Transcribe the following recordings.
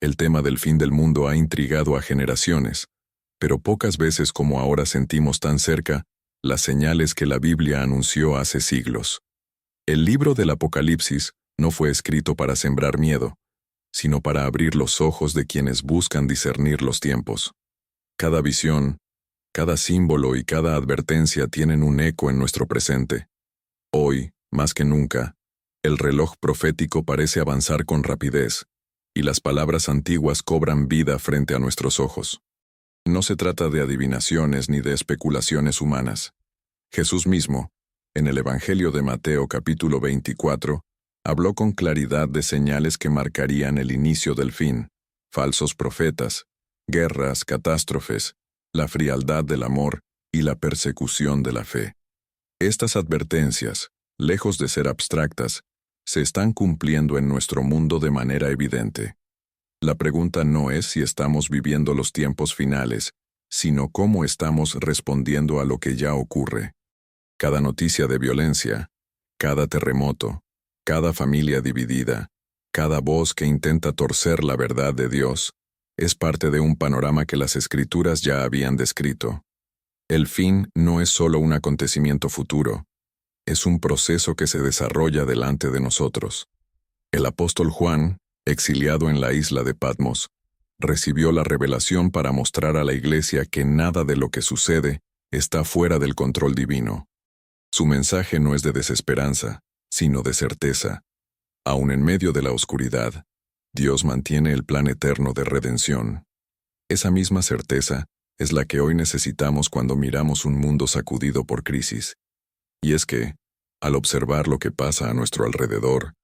El tema del fin del mundo ha intrigado a generaciones, pero pocas veces como ahora sentimos tan cerca las señales que la Biblia anunció hace siglos. El libro del Apocalipsis no fue escrito para sembrar miedo, sino para abrir los ojos de quienes buscan discernir los tiempos. Cada visión, cada símbolo y cada advertencia tienen un eco en nuestro presente. Hoy, más que nunca, el reloj profético parece avanzar con rapidez, y las palabras antiguas cobran vida frente a nuestros ojos. No se trata de adivinaciones ni de especulaciones humanas. Jesús mismo, en el Evangelio de Mateo capítulo 24, habló con claridad de señales que marcarían el inicio del fin: falsos profetas, guerras, catástrofes, la frialdad del amor y la persecución de la fe. Estas advertencias, lejos de ser abstractas, se están cumpliendo en nuestro mundo de manera evidente. La pregunta no es si estamos viviendo los tiempos finales, sino cómo estamos respondiendo a lo que ya ocurre. Cada noticia de violencia, cada terremoto, cada familia dividida, cada voz que intenta torcer la verdad de Dios, es parte de un panorama que las Escrituras ya habían descrito. El fin no es solo un acontecimiento futuro, es un proceso que se desarrolla delante de nosotros. El apóstol Juan, exiliado en la isla de Patmos, recibió la revelación para mostrar a la iglesia que nada de lo que sucede está fuera del control divino. Su mensaje no es de desesperanza, sino de certeza. Aun en medio de la oscuridad, Dios mantiene el plan eterno de redención. Esa misma certeza es la que hoy necesitamos cuando miramos un mundo sacudido por crisis. Y es que, al observar lo que pasa a nuestro alrededor,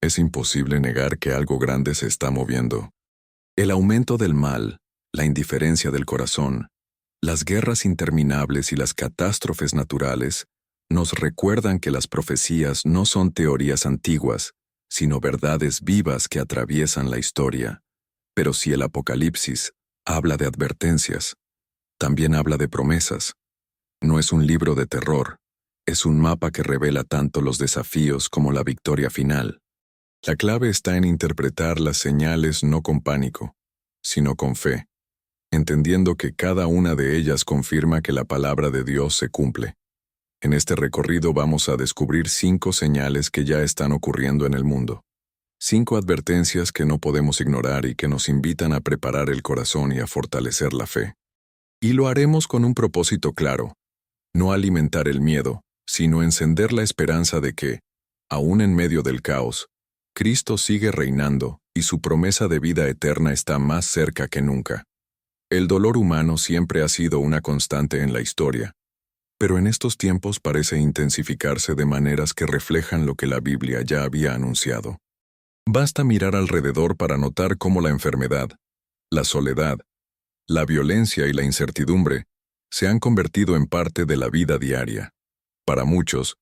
es imposible negar que algo grande se está moviendo. El aumento del mal, la indiferencia del corazón, las guerras interminables y las catástrofes naturales nos recuerdan que las profecías no son teorías antiguas, sino verdades vivas que atraviesan la historia. Pero si el Apocalipsis habla de advertencias, también habla de promesas. No es un libro de terror, es un mapa que revela tanto los desafíos como la victoria final. La clave está en interpretar las señales no con pánico, sino con fe, entendiendo que cada una de ellas confirma que la palabra de Dios se cumple. En este recorrido vamos a descubrir 5 señales que ya están ocurriendo en el mundo. 5 advertencias que no podemos ignorar y que nos invitan a preparar el corazón y a fortalecer la fe. Y lo haremos con un propósito claro: no alimentar el miedo, sino encender la esperanza de que, aún en medio del caos, Cristo sigue reinando y su promesa de vida eterna está más cerca que nunca. El dolor humano siempre ha sido una constante en la historia, pero en estos tiempos parece intensificarse de maneras que reflejan lo que la Biblia ya había anunciado. Basta mirar alrededor para notar cómo la enfermedad, la soledad, la violencia y la incertidumbre se han convertido en parte de la vida diaria. Para muchos,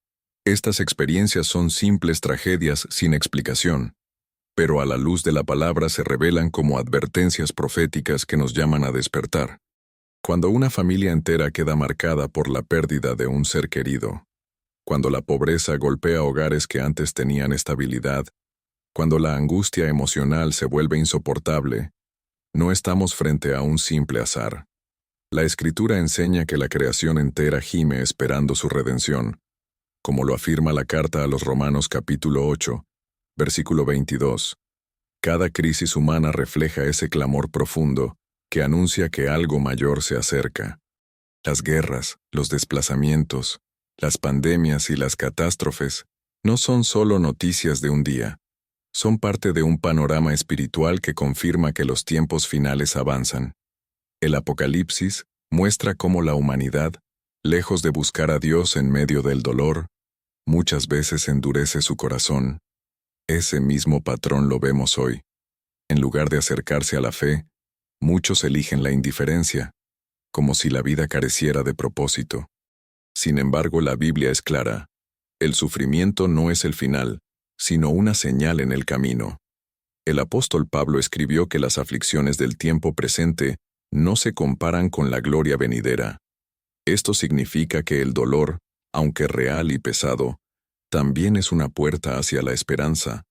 estas experiencias son simples tragedias sin explicación, pero a la luz de la palabra se revelan como advertencias proféticas que nos llaman a despertar. Cuando una familia entera queda marcada por la pérdida de un ser querido, cuando la pobreza golpea hogares que antes tenían estabilidad, cuando la angustia emocional se vuelve insoportable, no estamos frente a un simple azar. La Escritura enseña que la creación entera gime esperando su redención, como lo afirma la carta a los Romanos capítulo 8, versículo 22. Cada crisis humana refleja ese clamor profundo que anuncia que algo mayor se acerca. Las guerras, los desplazamientos, las pandemias y las catástrofes no son solo noticias de un día, son parte de un panorama espiritual que confirma que los tiempos finales avanzan. El Apocalipsis muestra cómo la humanidad, lejos de buscar a Dios en medio del dolor, muchas veces endurece su corazón. Ese mismo patrón lo vemos hoy. En lugar de acercarse a la fe, muchos eligen la indiferencia, como si la vida careciera de propósito. Sin embargo, la Biblia es clara: el sufrimiento no es el final, sino una señal en el camino. El apóstol Pablo escribió que las aflicciones del tiempo presente no se comparan con la gloria venidera. Esto significa que el dolor, aunque real y pesado, también es una puerta hacia la esperanza.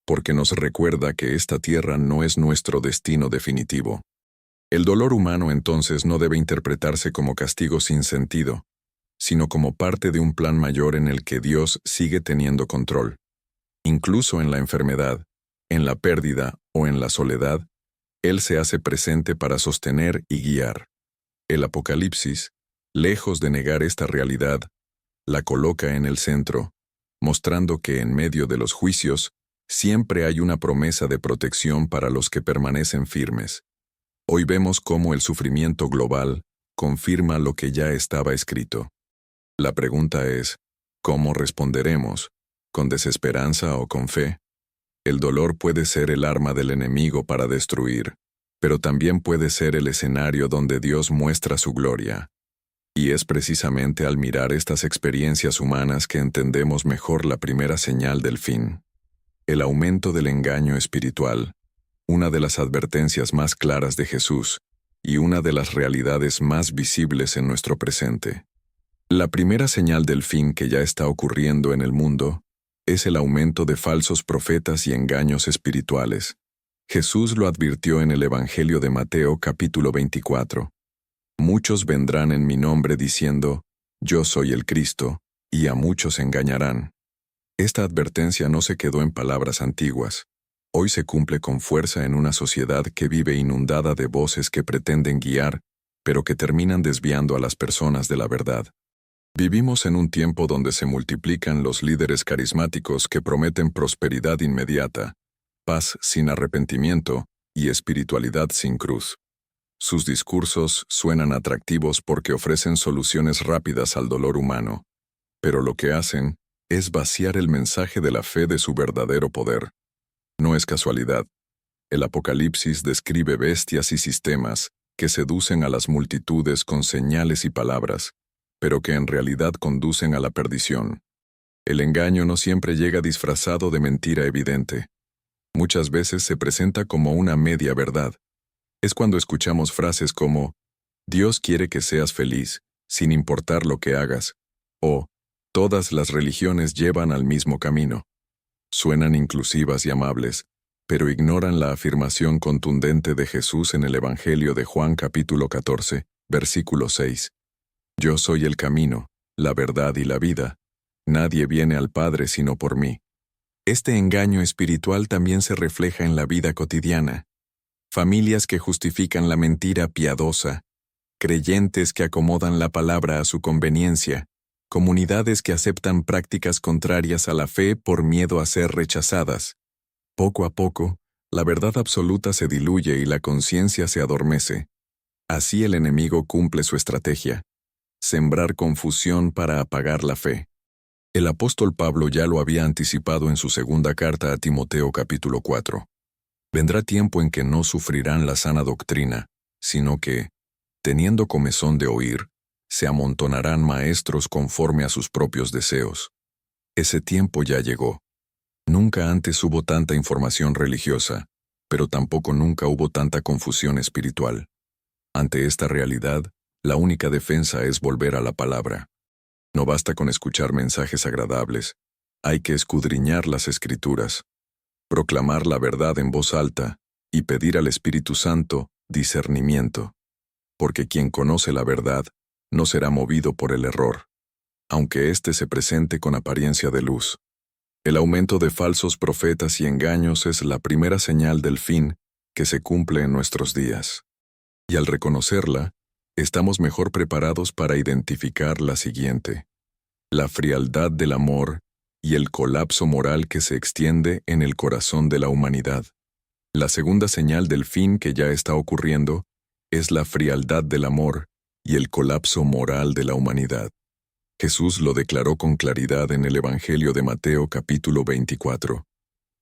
porque nos recuerda que esta tierra no es nuestro destino definitivo. El dolor humano entonces no debe interpretarse como castigo sin sentido, sino como parte de un plan mayor en el que Dios sigue teniendo control. Incluso en la enfermedad, en la pérdida o en la soledad, Él se hace presente para sostener y guiar. El Apocalipsis, lejos de negar esta realidad, la coloca en el centro, mostrando que en medio de los juicios siempre hay una promesa de protección para los que permanecen firmes. Hoy vemos cómo el sufrimiento global confirma lo que ya estaba escrito. La pregunta es, ¿cómo responderemos? ¿Con desesperanza o con fe? El dolor puede ser el arma del enemigo para destruir, pero también puede ser el escenario donde Dios muestra su gloria. Y es precisamente al mirar estas experiencias humanas que entendemos mejor la primera señal del fin. El aumento del engaño espiritual, una de las advertencias más claras de Jesús y una de las realidades más visibles en nuestro presente. La primera señal del fin que ya está ocurriendo en el mundo es el aumento de falsos profetas y engaños espirituales. Jesús lo advirtió en el Evangelio de Mateo capítulo 24. Muchos vendrán en mi nombre diciendo, yo soy el Cristo, y a muchos engañarán. Esta advertencia no se quedó en palabras antiguas. Hoy se cumple con fuerza en una sociedad que vive inundada de voces que pretenden guiar, pero que terminan desviando a las personas de la verdad. Vivimos en un tiempo donde se multiplican los líderes carismáticos que prometen prosperidad inmediata, paz sin arrepentimiento y espiritualidad sin cruz. Sus discursos suenan atractivos porque ofrecen soluciones rápidas al dolor humano, pero lo que hacen es vaciar el mensaje de la fe de su verdadero poder. No es casualidad. El Apocalipsis describe bestias y sistemas que seducen a las multitudes con señales y palabras, pero que en realidad conducen a la perdición. El engaño no siempre llega disfrazado de mentira evidente. Muchas veces se presenta como una media verdad. Es cuando escuchamos frases como, Dios quiere que seas feliz, sin importar lo que hagas, o, todas las religiones llevan al mismo camino. Suenan inclusivas y amables, pero ignoran la afirmación contundente de Jesús en el Evangelio de Juan capítulo 14, versículo 6. Yo soy el camino, la verdad y la vida. Nadie viene al Padre sino por mí. Este engaño espiritual también se refleja en la vida cotidiana. Familias que justifican la mentira piadosa, creyentes que acomodan la palabra a su conveniencia, comunidades que aceptan prácticas contrarias a la fe por miedo a ser rechazadas. Poco a poco, la verdad absoluta se diluye y la conciencia se adormece. Así el enemigo cumple su estrategia: sembrar confusión para apagar la fe. El apóstol Pablo ya lo había anticipado en su segunda carta a Timoteo capítulo 4. Vendrá tiempo en que no sufrirán la sana doctrina, sino que, teniendo comezón de oír, se amontonarán maestros conforme a sus propios deseos. Ese tiempo ya llegó. Nunca antes hubo tanta información religiosa, pero tampoco nunca hubo tanta confusión espiritual. Ante esta realidad, la única defensa es volver a la palabra. No basta con escuchar mensajes agradables, hay que escudriñar las Escrituras, proclamar la verdad en voz alta y pedir al Espíritu Santo discernimiento. Porque quien conoce la verdad no será movido por el error, aunque éste se presente con apariencia de luz. El aumento de falsos profetas y engaños es la primera señal del fin que se cumple en nuestros días. Y al reconocerla, estamos mejor preparados para identificar la siguiente: la frialdad del amor y el colapso moral que se extiende en el corazón de la humanidad. La segunda señal del fin que ya está ocurriendo es la frialdad del amor y el colapso moral de la humanidad. Jesús lo declaró con claridad en el Evangelio de Mateo capítulo 24.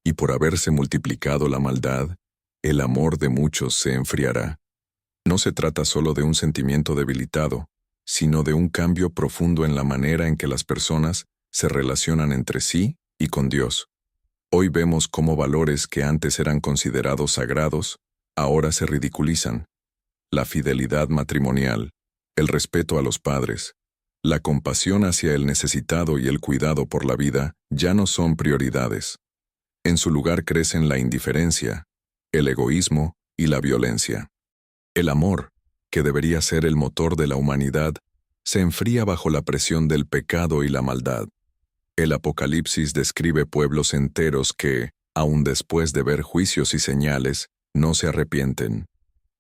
Y por haberse multiplicado la maldad, el amor de muchos se enfriará. No se trata solo de un sentimiento debilitado, sino de un cambio profundo en la manera en que las personas se relacionan entre sí y con Dios. Hoy vemos cómo valores que antes eran considerados sagrados, ahora se ridiculizan. La fidelidad matrimonial, el respeto a los padres, la compasión hacia el necesitado y el cuidado por la vida ya no son prioridades. En su lugar crecen la indiferencia, el egoísmo y la violencia. El amor, que debería ser el motor de la humanidad, se enfría bajo la presión del pecado y la maldad. El Apocalipsis describe pueblos enteros que, aun después de ver juicios y señales, no se arrepienten.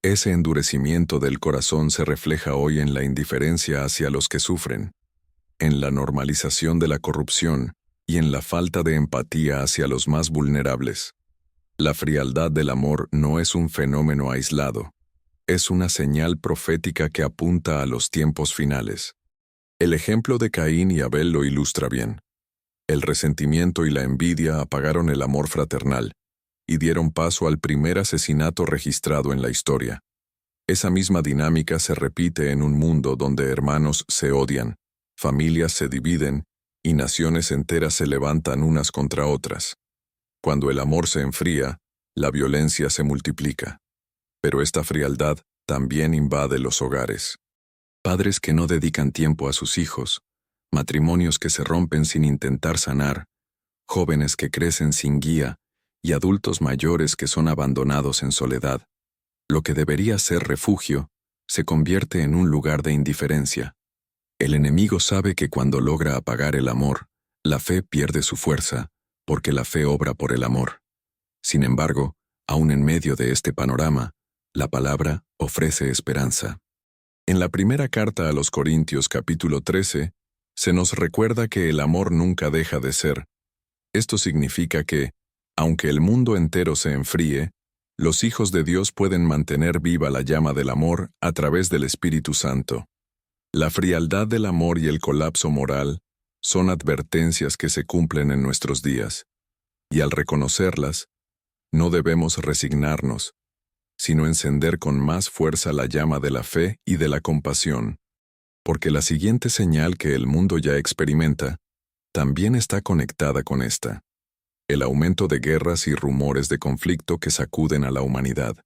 Ese endurecimiento del corazón se refleja hoy en la indiferencia hacia los que sufren, en la normalización de la corrupción y en la falta de empatía hacia los más vulnerables. La frialdad del amor no es un fenómeno aislado, es una señal profética que apunta a los tiempos finales. El ejemplo de Caín y Abel lo ilustra bien. El resentimiento y la envidia apagaron el amor fraternal y dieron paso al primer asesinato registrado en la historia. Esa misma dinámica se repite en un mundo donde hermanos se odian, familias se dividen y naciones enteras se levantan unas contra otras. Cuando el amor se enfría, la violencia se multiplica. Pero esta frialdad también invade los hogares. Padres que no dedican tiempo a sus hijos, matrimonios que se rompen sin intentar sanar, jóvenes que crecen sin guía y adultos mayores que son abandonados en soledad. Lo que debería ser refugio se convierte en un lugar de indiferencia. El enemigo sabe que cuando logra apagar el amor, la fe pierde su fuerza, porque la fe obra por el amor. Sin embargo, aun en medio de este panorama, la palabra ofrece esperanza. En la primera carta a los Corintios capítulo 13, se nos recuerda que el amor nunca deja de ser. Esto significa que, aunque el mundo entero se enfríe, los hijos de Dios pueden mantener viva la llama del amor a través del Espíritu Santo. La frialdad del amor y el colapso moral son advertencias que se cumplen en nuestros días, y al reconocerlas, no debemos resignarnos, sino encender con más fuerza la llama de la fe y de la compasión, porque la siguiente señal que el mundo ya experimenta también está conectada con esta: el aumento de guerras y rumores de conflicto que sacuden a la humanidad.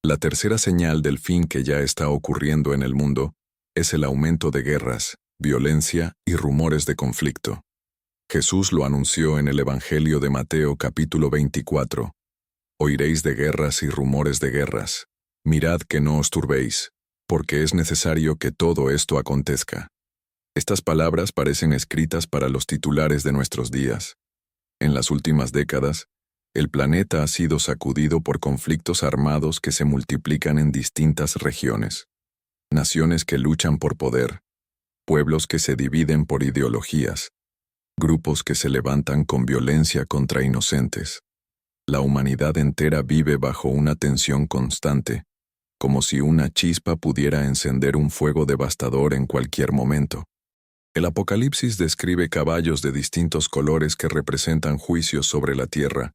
La tercera señal del fin que ya está ocurriendo en el mundo es el aumento de guerras, violencia y rumores de conflicto. Jesús lo anunció en el Evangelio de Mateo capítulo 24. Oiréis de guerras y rumores de guerras. Mirad que no os turbéis, porque es necesario que todo esto acontezca. Estas palabras parecen escritas para los titulares de nuestros días. En las últimas décadas, el planeta ha sido sacudido por conflictos armados que se multiplican en distintas regiones. Naciones que luchan por poder, pueblos que se dividen por ideologías, grupos que se levantan con violencia contra inocentes. La humanidad entera vive bajo una tensión constante, como si una chispa pudiera encender un fuego devastador en cualquier momento. El Apocalipsis describe caballos de distintos colores que representan juicios sobre la tierra,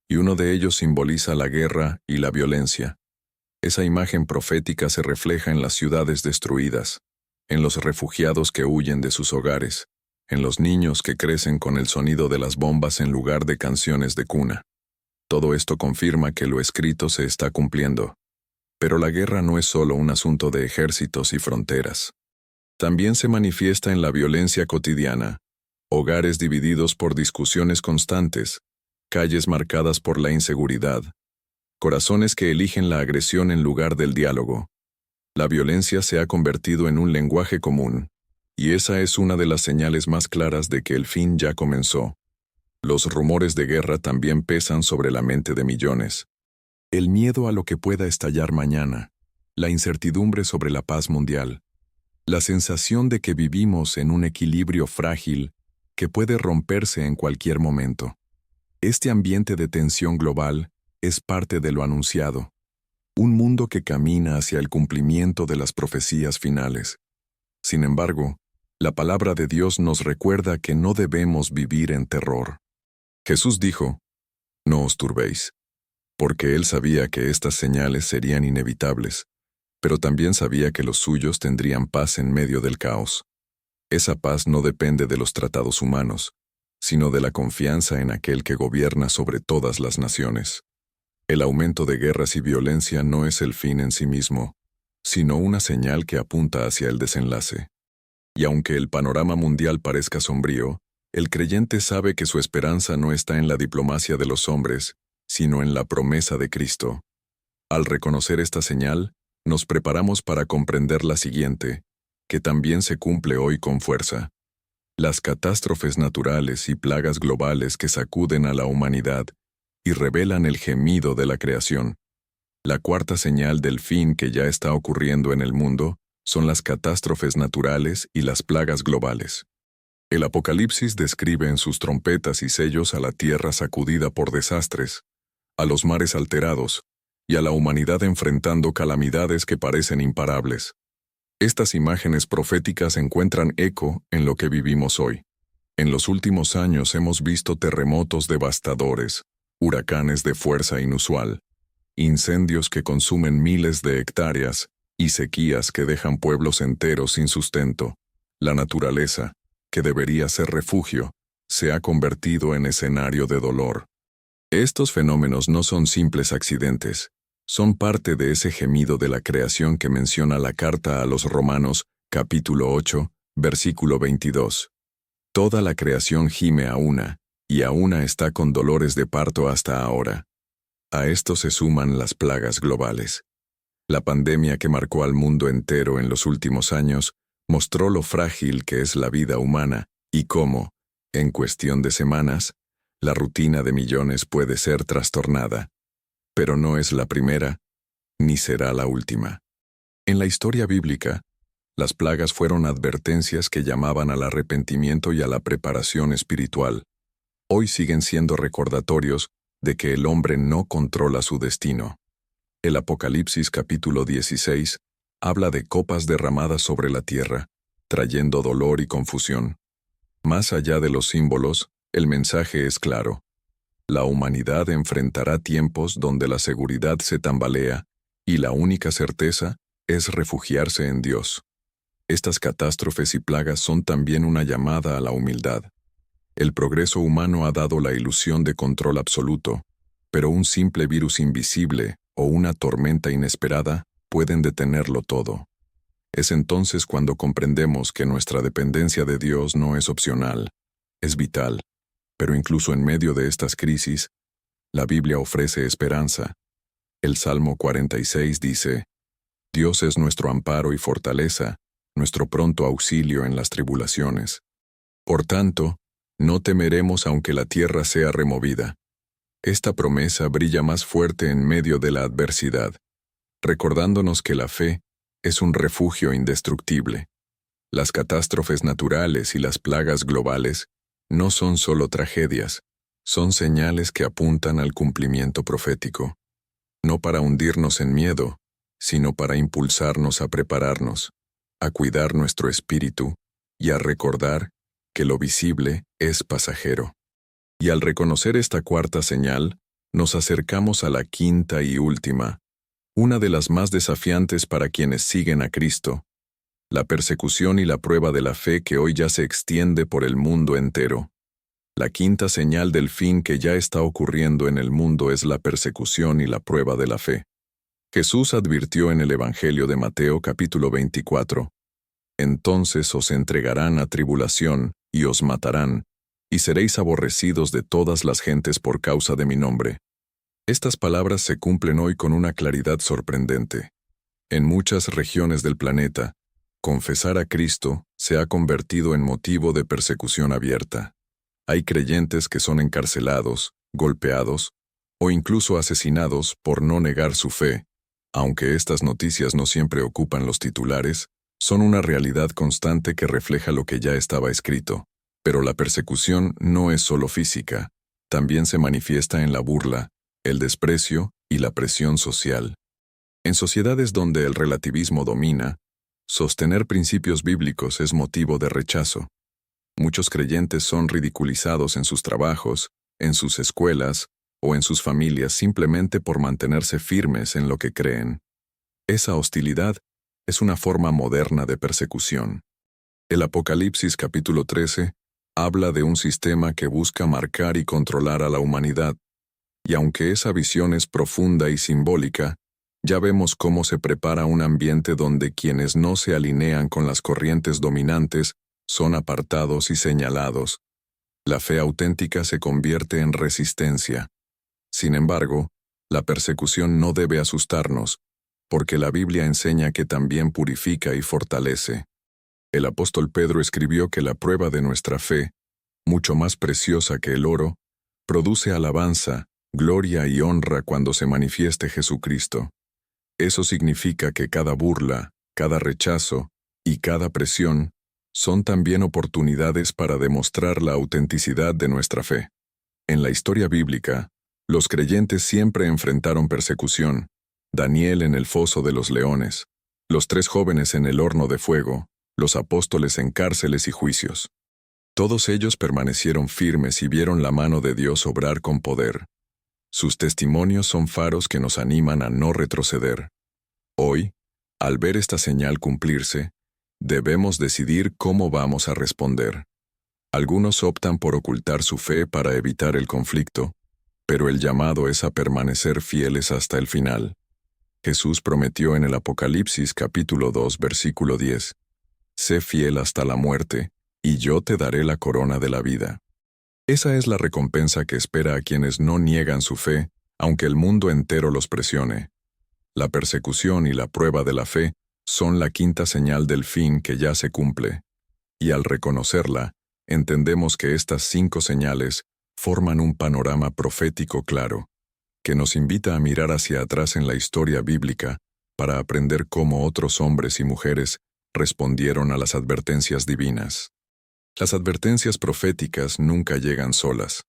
y uno de ellos simboliza la guerra y la violencia. Esa imagen profética se refleja en las ciudades destruidas, en los refugiados que huyen de sus hogares, en los niños que crecen con el sonido de las bombas en lugar de canciones de cuna. Todo esto confirma que lo escrito se está cumpliendo. Pero la guerra no es solo un asunto de ejércitos y fronteras. También se manifiesta en la violencia cotidiana, hogares divididos por discusiones constantes, calles marcadas por la inseguridad, corazones que eligen la agresión en lugar del diálogo. La violencia se ha convertido en un lenguaje común, y esa es una de las señales más claras de que el fin ya comenzó. Los rumores de guerra también pesan sobre la mente de millones. El miedo a lo que pueda estallar mañana, la incertidumbre sobre la paz mundial, la sensación de que vivimos en un equilibrio frágil que puede romperse en cualquier momento. Este ambiente de tensión global es parte de lo anunciado, un mundo que camina hacia el cumplimiento de las profecías finales. Sin embargo, la palabra de Dios nos recuerda que no debemos vivir en terror. Jesús dijo: «No os turbéis», porque él sabía que estas señales serían inevitables, pero también sabía que los suyos tendrían paz en medio del caos. Esa paz no depende de los tratados humanos, sino de la confianza en aquel que gobierna sobre todas las naciones. El aumento de guerras y violencia no es el fin en sí mismo, sino una señal que apunta hacia el desenlace. Y aunque el panorama mundial parezca sombrío, El creyente sabe que su esperanza no está en la diplomacia de los hombres, sino en la promesa de Cristo. Al reconocer esta señal, nos preparamos para comprender la siguiente, que también se cumple hoy con fuerza. Las catástrofes naturales y plagas globales que sacuden a la humanidad y revelan el gemido de la creación. La cuarta señal del fin que ya está ocurriendo en el mundo son las catástrofes naturales y las plagas globales. El Apocalipsis describe en sus trompetas y sellos a la tierra sacudida por desastres, a los mares alterados y a la humanidad enfrentando calamidades que parecen imparables. Estas imágenes proféticas encuentran eco en lo que vivimos hoy. En los últimos años hemos visto terremotos devastadores, huracanes de fuerza inusual, incendios que consumen miles de hectáreas y sequías que dejan pueblos enteros sin sustento. La naturaleza, que debería ser refugio, se ha convertido en escenario de dolor. Estos fenómenos no son simples accidentes, son parte de ese gemido de la creación que menciona la carta a los Romanos, capítulo 8, versículo 22. Toda la creación gime a una, y a una está con dolores de parto hasta ahora. A esto se suman las plagas globales. La pandemia que marcó al mundo entero en los últimos años mostró lo frágil que es la vida humana y cómo, en cuestión de semanas, la rutina de millones puede ser trastornada. Pero no es la primera, ni será la última. En la historia bíblica, las plagas fueron advertencias que llamaban al arrepentimiento y a la preparación espiritual. Hoy siguen siendo recordatorios de que el hombre no controla su destino. El Apocalipsis capítulo 16 habla de copas derramadas sobre la tierra, trayendo dolor y confusión. Más allá de los símbolos, el mensaje es claro. La humanidad enfrentará tiempos donde la seguridad se tambalea y la única certeza es refugiarse en Dios. Estas catástrofes y plagas son también una llamada a la humildad. El progreso humano ha dado la ilusión de control absoluto, pero un simple virus invisible o una tormenta inesperada pueden detenerlo todo. Es entonces cuando comprendemos que nuestra dependencia de Dios no es opcional, es vital. Pero incluso en medio de estas crisis, la Biblia ofrece esperanza. El Salmo 46 dice, Dios es nuestro amparo y fortaleza, nuestro pronto auxilio en las tribulaciones. Por tanto, no temeremos aunque la tierra sea removida. Esta promesa brilla más fuerte en medio de la adversidad, recordándonos que la fe es un refugio indestructible. Las catástrofes naturales y las plagas globales no son solo tragedias, son señales que apuntan al cumplimiento profético. No para hundirnos en miedo, sino para impulsarnos a prepararnos, a cuidar nuestro espíritu y a recordar que lo visible es pasajero. Y al reconocer esta cuarta señal, nos acercamos a la quinta y última, una de las más desafiantes para quienes siguen a Cristo, la persecución y la prueba de la fe que hoy ya se extiende por el mundo entero. La quinta señal del fin que ya está ocurriendo en el mundo es la persecución y la prueba de la fe. Jesús advirtió en el Evangelio de Mateo capítulo 24, «Entonces os entregarán a tribulación y os matarán, y seréis aborrecidos de todas las gentes por causa de mi nombre». Estas palabras se cumplen hoy con una claridad sorprendente. En muchas regiones del planeta, confesar a Cristo se ha convertido en motivo de persecución abierta. Hay creyentes que son encarcelados, golpeados o incluso asesinados por no negar su fe. Aunque estas noticias no siempre ocupan los titulares, son una realidad constante que refleja lo que ya estaba escrito. Pero la persecución no es solo física, también se manifiesta en la burla, el desprecio y la presión social. En sociedades donde el relativismo domina, sostener principios bíblicos es motivo de rechazo. Muchos creyentes son ridiculizados en sus trabajos, en sus escuelas o en sus familias simplemente por mantenerse firmes en lo que creen. Esa hostilidad es una forma moderna de persecución. El Apocalipsis capítulo 13 habla de un sistema que busca marcar y controlar a la humanidad, y aunque esa visión es profunda y simbólica, ya vemos cómo se prepara un ambiente donde quienes no se alinean con las corrientes dominantes son apartados y señalados. La fe auténtica se convierte en resistencia. Sin embargo, la persecución no debe asustarnos, porque la Biblia enseña que también purifica y fortalece. El apóstol Pedro escribió que la prueba de nuestra fe, mucho más preciosa que el oro, produce alabanza, gloria y honra cuando se manifieste Jesucristo. Eso significa que cada burla, cada rechazo y cada presión son también oportunidades para demostrar la autenticidad de nuestra fe. En la historia bíblica, los creyentes siempre enfrentaron persecución: Daniel en el foso de los leones, los 3 jóvenes en el horno de fuego, los apóstoles en cárceles y juicios. Todos ellos permanecieron firmes y vieron la mano de Dios obrar con poder. Sus testimonios son faros que nos animan a no retroceder. Hoy, al ver esta señal cumplirse, debemos decidir cómo vamos a responder. Algunos optan por ocultar su fe para evitar el conflicto, pero el llamado es a permanecer fieles hasta el final. Jesús prometió en el Apocalipsis capítulo 2 versículo 10: «Sé fiel hasta la muerte, y yo te daré la corona de la vida». Esa es la recompensa que espera a quienes no niegan su fe, aunque el mundo entero los presione. La persecución y la prueba de la fe son la quinta señal del fin que ya se cumple. Y al reconocerla, entendemos que estas 5 señales forman un panorama profético claro, que nos invita a mirar hacia atrás en la historia bíblica para aprender cómo otros hombres y mujeres respondieron a las advertencias divinas. Las advertencias proféticas nunca llegan solas.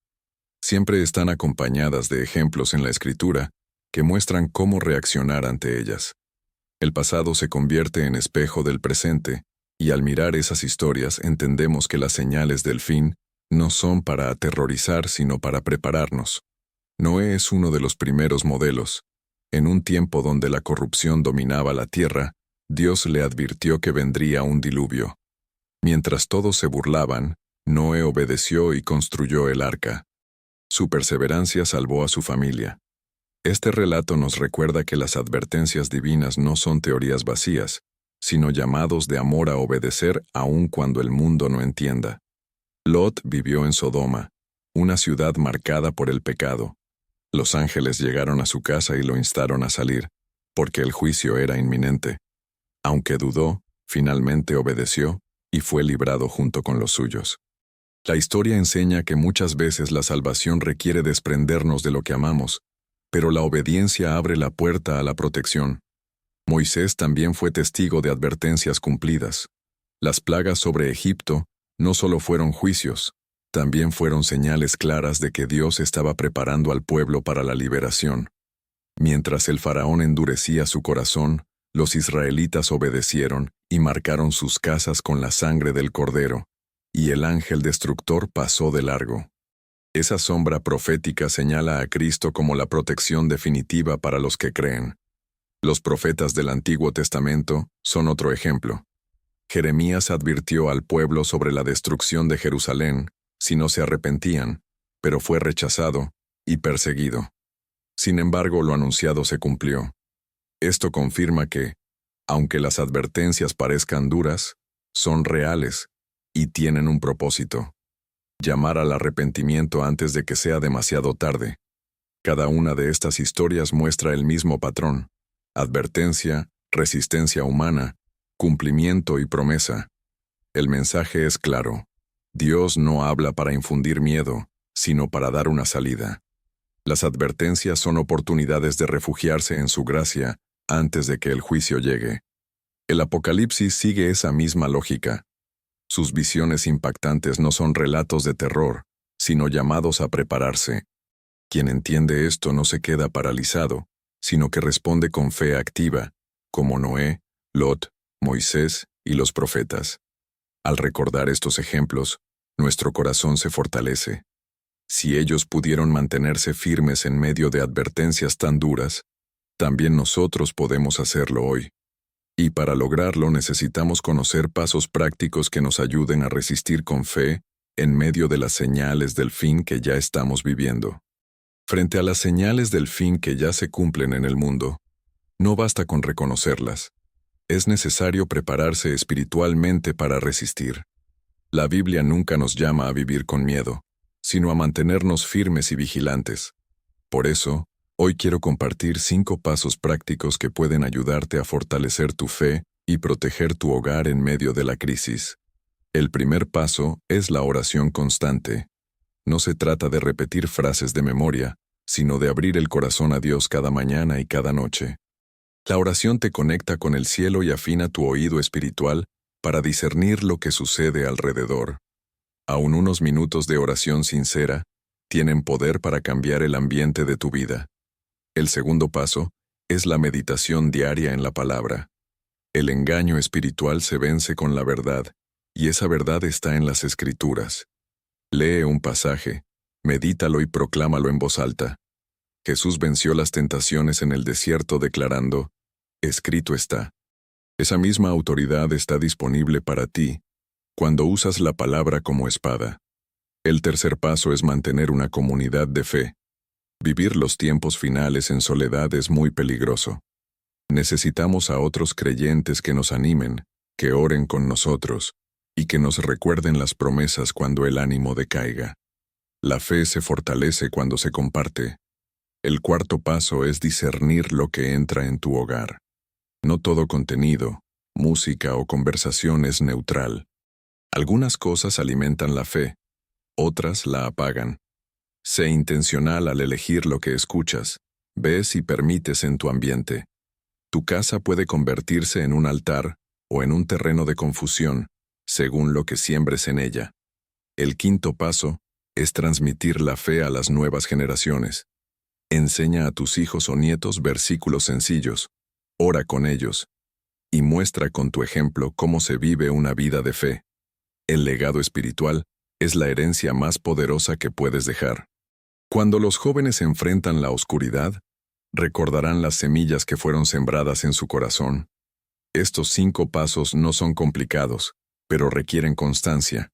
Siempre están acompañadas de ejemplos en la Escritura que muestran cómo reaccionar ante ellas. El pasado se convierte en espejo del presente, y al mirar esas historias entendemos que las señales del fin no son para aterrorizar, sino para prepararnos. Noé es uno de los primeros modelos. En un tiempo donde la corrupción dominaba la tierra, Dios le advirtió que vendría un diluvio. Mientras todos se burlaban, Noé obedeció y construyó el arca. Su perseverancia salvó a su familia. Este relato nos recuerda que las advertencias divinas no son teorías vacías, sino llamados de amor a obedecer aun cuando el mundo no entienda. Lot vivió en Sodoma, una ciudad marcada por el pecado. Los ángeles llegaron a su casa y lo instaron a salir, porque el juicio era inminente. Aunque dudó, finalmente obedeció y fue librado junto con los suyos. La historia enseña que muchas veces la salvación requiere desprendernos de lo que amamos, pero la obediencia abre la puerta a la protección. Moisés también fue testigo de advertencias cumplidas. Las plagas sobre Egipto no solo fueron juicios, también fueron señales claras de que Dios estaba preparando al pueblo para la liberación. Mientras el faraón endurecía su corazón, los israelitas obedecieron y marcaron sus casas con la sangre del cordero, y el ángel destructor pasó de largo. Esa sombra profética señala a Cristo como la protección definitiva para los que creen. Los profetas del Antiguo Testamento son otro ejemplo. Jeremías advirtió al pueblo sobre la destrucción de Jerusalén si no se arrepentían, pero fue rechazado y perseguido. Sin embargo, lo anunciado se cumplió. Esto confirma que, aunque las advertencias parezcan duras, son reales y tienen un propósito: llamar al arrepentimiento antes de que sea demasiado tarde. Cada una de estas historias muestra el mismo patrón: advertencia, resistencia humana, cumplimiento y promesa. El mensaje es claro: Dios no habla para infundir miedo, sino para dar una salida. Las advertencias son oportunidades de refugiarse en su gracia antes de que el juicio llegue. El Apocalipsis sigue esa misma lógica. Sus visiones impactantes no son relatos de terror, sino llamados a prepararse. Quien entiende esto no se queda paralizado, sino que responde con fe activa, como Noé, Lot, Moisés y los profetas. Al recordar estos ejemplos, nuestro corazón se fortalece. Si ellos pudieron mantenerse firmes en medio de advertencias tan duras, también nosotros podemos hacerlo hoy. Y para lograrlo necesitamos conocer pasos prácticos que nos ayuden a resistir con fe en medio de las señales del fin que ya estamos viviendo. Frente a las señales del fin que ya se cumplen en el mundo, no basta con reconocerlas. Es necesario prepararse espiritualmente para resistir. La Biblia nunca nos llama a vivir con miedo, sino a mantenernos firmes y vigilantes. Por eso, hoy quiero compartir 5 pasos prácticos que pueden ayudarte a fortalecer tu fe y proteger tu hogar en medio de la crisis. El primer paso es la oración constante. No se trata de repetir frases de memoria, sino de abrir el corazón a Dios cada mañana y cada noche. La oración te conecta con el cielo y afina tu oído espiritual para discernir lo que sucede alrededor. Aún unos minutos de oración sincera tienen poder para cambiar el ambiente de tu vida. El segundo paso es la meditación diaria en la palabra. El engaño espiritual se vence con la verdad, y esa verdad está en las Escrituras. Lee un pasaje, medítalo y proclámalo en voz alta. Jesús venció las tentaciones en el desierto declarando, escrito está. Esa misma autoridad está disponible para ti cuando usas la palabra como espada. El tercer paso es mantener una comunidad de fe. Vivir los tiempos finales en soledad es muy peligroso. Necesitamos a otros creyentes que nos animen, que oren con nosotros, y que nos recuerden las promesas cuando el ánimo decaiga. La fe se fortalece cuando se comparte. El cuarto paso es discernir lo que entra en tu hogar. No todo contenido, música o conversación es neutral. Algunas cosas alimentan la fe, otras la apagan. Sé intencional al elegir lo que escuchas, ves y permites en tu ambiente. Tu casa puede convertirse en un altar o en un terreno de confusión, según lo que siembres en ella. El quinto paso es transmitir la fe a las nuevas generaciones. Enseña a tus hijos o nietos versículos sencillos, ora con ellos, y muestra con tu ejemplo cómo se vive una vida de fe. El legado espiritual es la herencia más poderosa que puedes dejar. Cuando los jóvenes enfrentan la oscuridad, recordarán las semillas que fueron sembradas en su corazón. Estos 5 pasos no son complicados, pero requieren constancia.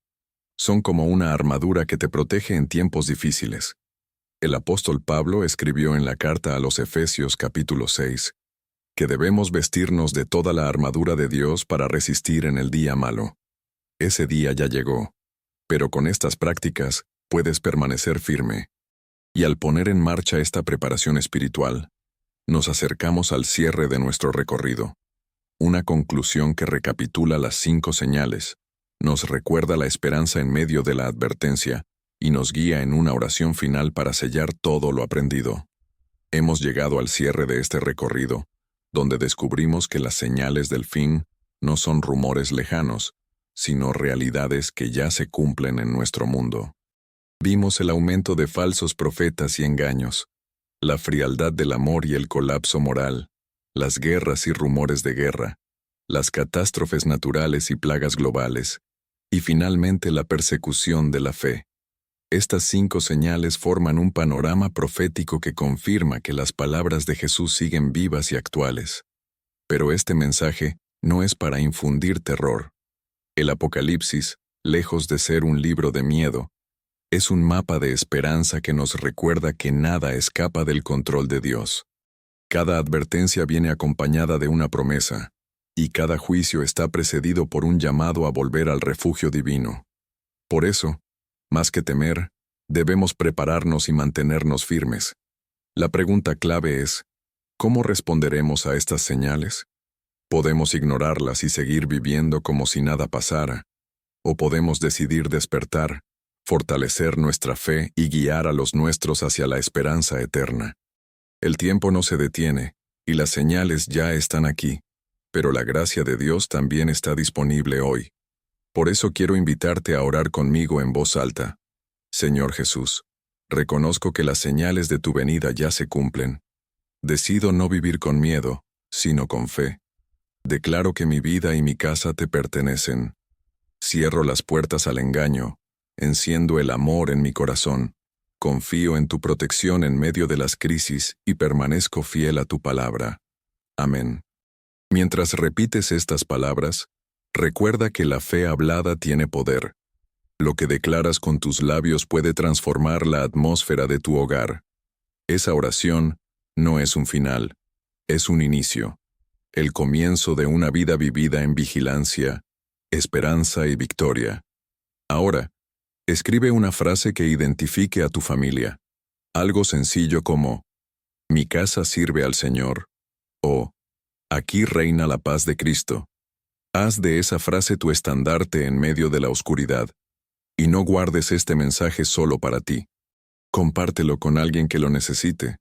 Son como una armadura que te protege en tiempos difíciles. El apóstol Pablo escribió en la carta a los Efesios capítulo 6, que debemos vestirnos de toda la armadura de Dios para resistir en el día malo. Ese día ya llegó, pero con estas prácticas puedes permanecer firme. Y al poner en marcha esta preparación espiritual, nos acercamos al cierre de nuestro recorrido. Una conclusión que recapitula las 5 señales, nos recuerda la esperanza en medio de la advertencia y nos guía en una oración final para sellar todo lo aprendido. Hemos llegado al cierre de este recorrido, donde descubrimos que las señales del fin no son rumores lejanos, sino realidades que ya se cumplen en nuestro mundo. Vimos el aumento de falsos profetas y engaños, la frialdad del amor y el colapso moral, las guerras y rumores de guerra, las catástrofes naturales y plagas globales, y finalmente la persecución de la fe. Estas 5 señales forman un panorama profético que confirma que las palabras de Jesús siguen vivas y actuales. Pero este mensaje no es para infundir terror. El Apocalipsis, lejos de ser un libro de miedo, es un mapa de esperanza que nos recuerda que nada escapa del control de Dios. Cada advertencia viene acompañada de una promesa, y cada juicio está precedido por un llamado a volver al refugio divino. Por eso, más que temer, debemos prepararnos y mantenernos firmes. La pregunta clave es, ¿cómo responderemos a estas señales? Podemos ignorarlas y seguir viviendo como si nada pasara, o podemos decidir despertar, fortalecer nuestra fe y guiar a los nuestros hacia la esperanza eterna. El tiempo no se detiene, y las señales ya están aquí, pero la gracia de Dios también está disponible hoy. Por eso quiero invitarte a orar conmigo en voz alta. Señor Jesús, reconozco que las señales de tu venida ya se cumplen. Decido no vivir con miedo, sino con fe. Declaro que mi vida y mi casa te pertenecen. Cierro las puertas al engaño, enciendo el amor en mi corazón, confío en tu protección en medio de las crisis y permanezco fiel a tu palabra. Amén. Mientras repites estas palabras, recuerda que la fe hablada tiene poder. Lo que declaras con tus labios puede transformar la atmósfera de tu hogar. Esa oración no es un final, es un inicio, el comienzo de una vida vivida en vigilancia, esperanza y victoria. Ahora, Escribe una frase que identifique a tu familia. Algo sencillo como, mi casa sirve al Señor, o, aquí reina la paz de Cristo. Haz de esa frase tu estandarte en medio de la oscuridad. Y no guardes este mensaje solo para ti. Compártelo con alguien que lo necesite,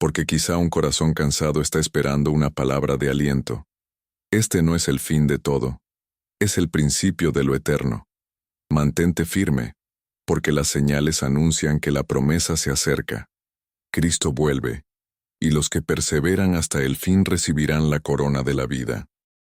porque quizá un corazón cansado está esperando una palabra de aliento. Este no es el fin de todo, es el principio de lo eterno. Mantente firme, porque las señales anuncian que la promesa se acerca. Cristo vuelve, y los que perseveran hasta el fin recibirán la corona de la vida.